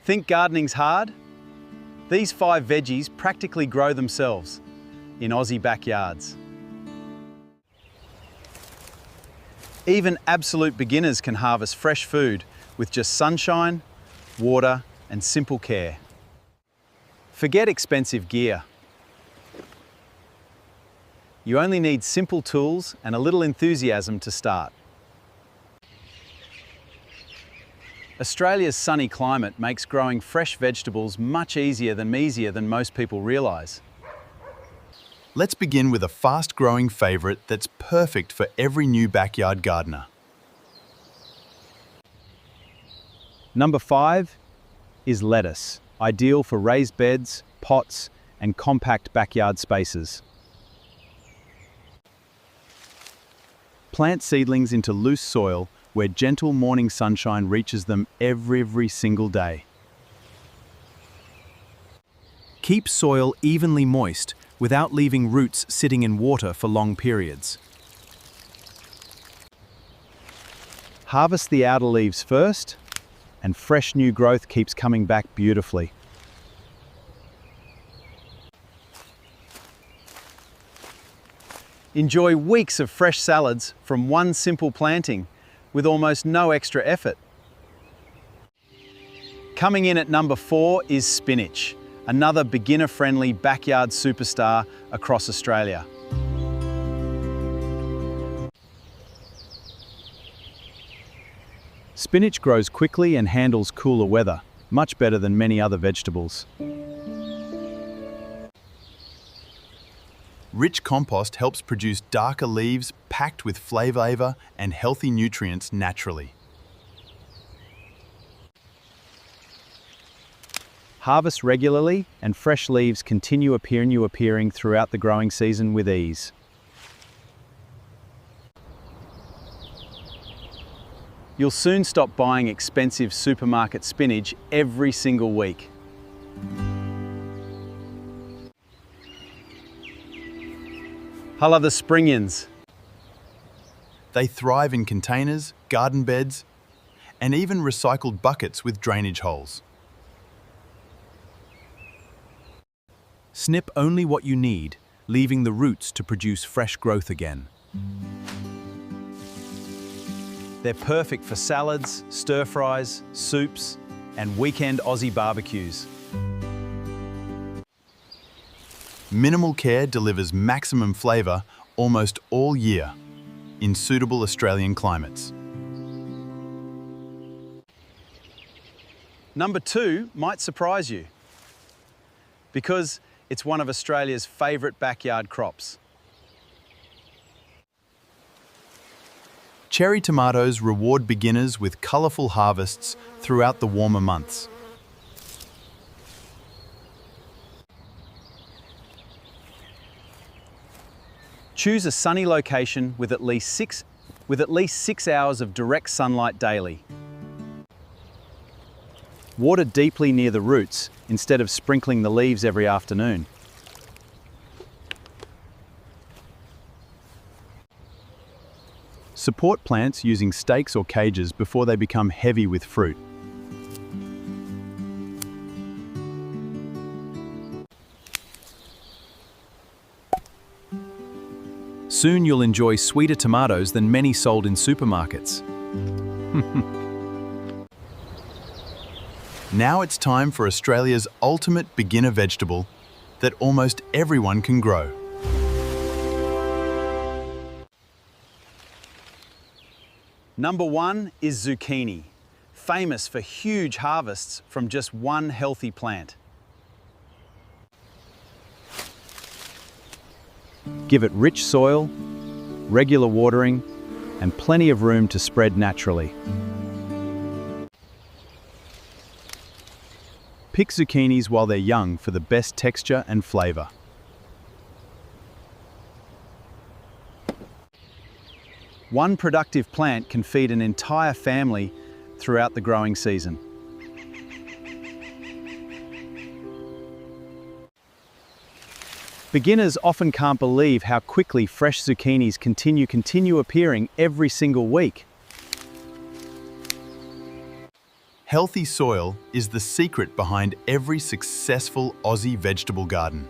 Think gardening's hard? These 5 veggies practically grow themselves in Aussie backyards. Even absolute beginners can harvest fresh food with just sunshine, water, and simple care. Forget expensive gear. You only need simple tools and a little enthusiasm to start. Australia's sunny climate makes growing fresh vegetables much easier than most people realise. Let's begin with a fast-growing favourite that's perfect for every new backyard gardener. Number 5 is lettuce, ideal for raised beds, pots, and compact backyard spaces. Plant seedlings into loose soil where gentle morning sunshine reaches them every single day. Keep soil evenly moist without leaving roots sitting in water for long periods. Harvest the outer leaves first, and fresh new growth keeps coming back beautifully. Enjoy weeks of fresh salads from one simple planting with almost no extra effort. Coming in at number 4 is spinach, another beginner-friendly backyard superstar across Australia. Spinach grows quickly and handles cooler weather, much better than many other vegetables. Rich compost helps produce darker leaves packed with flavour and healthy nutrients naturally. Harvest regularly and fresh leaves continue appearing throughout the growing season with ease. You'll soon stop buying expensive supermarket spinach every single week. I love the springians. They thrive in containers, garden beds, and even recycled buckets with drainage holes. Snip only what you need, leaving the roots to produce fresh growth again. They're perfect for salads, stir-fries, soups, and weekend Aussie barbecues. Minimal care delivers maximum flavour almost all year in suitable Australian climates. Number 2 might surprise you because it's one of Australia's favourite backyard crops. Cherry tomatoes reward beginners with colourful harvests throughout the warmer months. Choose a sunny location with at least 6 hours of direct sunlight daily. Water deeply near the roots instead of sprinkling the leaves every afternoon. Support plants using stakes or cages before they become heavy with fruit. Soon you'll enjoy sweeter tomatoes than many sold in supermarkets. Now it's time for Australia's ultimate beginner vegetable that almost everyone can grow. Number 1 is zucchini, famous for huge harvests from just one healthy plant. Give it rich soil, regular watering, and plenty of room to spread naturally. Pick zucchinis while they're young for the best texture and flavour. One productive plant can feed an entire family throughout the growing season. Beginners often can't believe how quickly fresh zucchinis continue appearing every single week. Healthy soil is the secret behind every successful Aussie vegetable garden.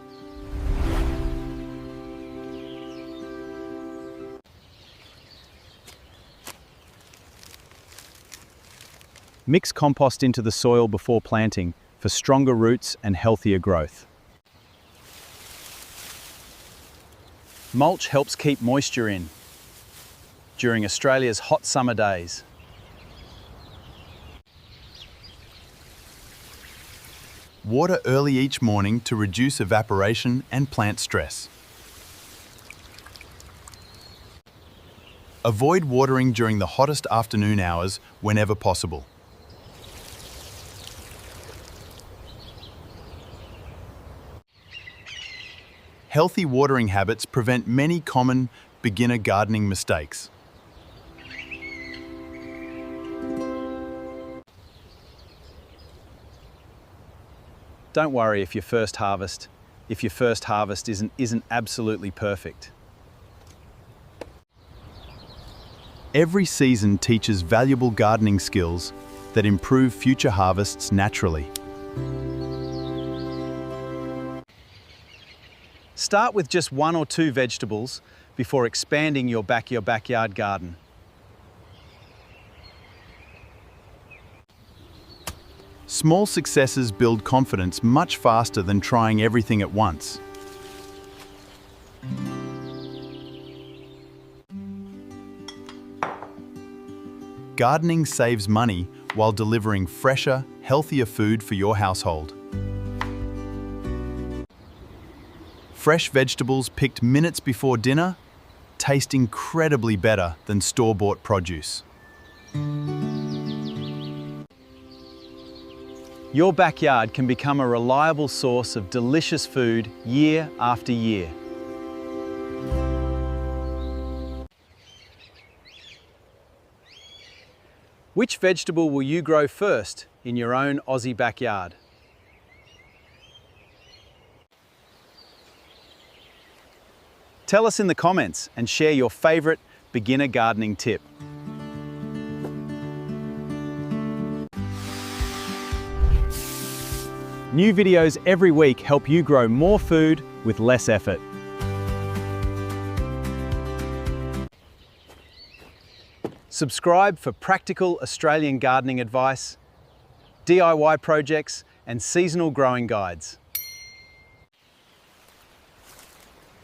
Mix compost into the soil before planting for stronger roots and healthier growth. Mulch helps keep moisture in during Australia's hot summer days. Water early each morning to reduce evaporation and plant stress. Avoid watering during the hottest afternoon hours whenever possible. Healthy watering habits prevent many common beginner gardening mistakes. Don't worry if your first harvest isn't absolutely perfect. Every season teaches valuable gardening skills that improve future harvests naturally. Start with just 1 or 2 vegetables before expanding your backyard garden. Small successes build confidence much faster than trying everything at once. Gardening saves money while delivering fresher, healthier food for your household. Fresh vegetables picked minutes before dinner taste incredibly better than store-bought produce. Your backyard can become a reliable source of delicious food year after year. Which vegetable will you grow first in your own Aussie backyard? Tell us in the comments and share your favourite beginner gardening tip. New videos every week help you grow more food with less effort. Subscribe for practical Australian gardening advice, DIY projects, and seasonal growing guides.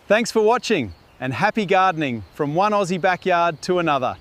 Thanks for watching, and happy gardening from one Aussie backyard to another.